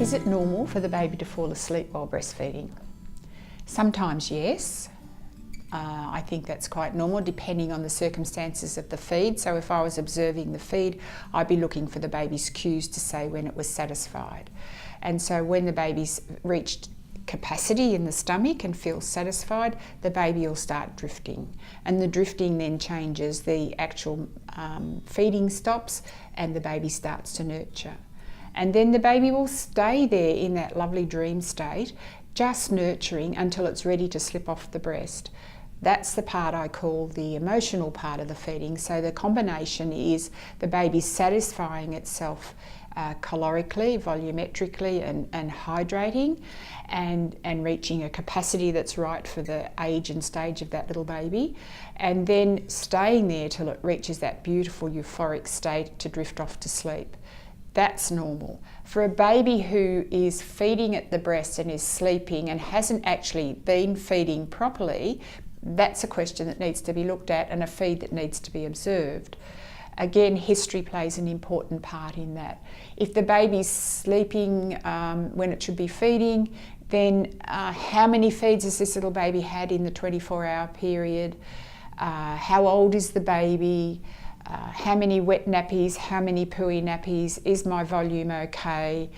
Is it normal for the baby to fall asleep while breastfeeding? Sometimes yes. I think that's quite normal depending on the circumstances of the feed. So if I was observing the feed, I'd be looking for the baby's cues to say when it was satisfied. And so when the baby's reached capacity in the stomach and feels satisfied, the baby will start drifting. And the drifting then changes, the actual feeding stops and the baby starts to nurture. And then the baby will stay there in that lovely dream state, just nurturing until it's ready to slip off the breast. That's the part I call the emotional part of the feeding. So the combination is the baby satisfying itself calorically, volumetrically and hydrating and reaching a capacity that's right for the age and stage of that little baby, and then staying there till it reaches that beautiful euphoric state to drift off to sleep. That's normal. For a baby who is feeding at the breast and is sleeping and hasn't actually been feeding properly, that's a question that needs to be looked at and a feed that needs to be observed. Again, history plays an important part in that. If the baby's sleeping when it should be feeding, then how many feeds has this little baby had in the 24-hour period? How old is the baby? How many wet nappies, how many pooey nappies, is my volume okay?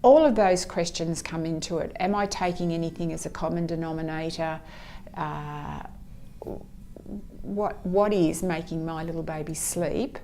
All of those questions come into it. Am I taking anything as a common denominator? What is making my little baby sleep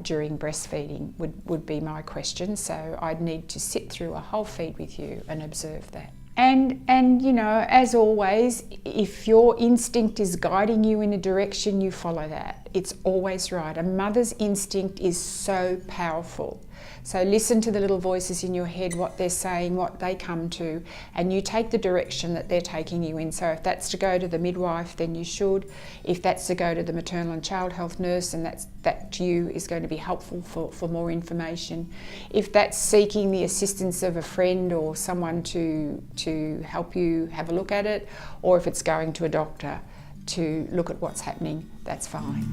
during breastfeeding would be my question. So I'd need to sit through a whole feed with you and observe that. And you know, as always, if your instinct is guiding you in a direction, you follow that. It's always right. A mother's instinct is so powerful. So listen to the little voices in your head, what they're saying, what they come to, and you take the direction that they're taking you in. So if that's to go to the midwife, then you should. If that's to go to the maternal and child health nurse, and that to you is going to be helpful for more information. If that's seeking the assistance of a friend or someone to help you have a look at it, or if it's going to a doctor to look at what's happening, that's fine.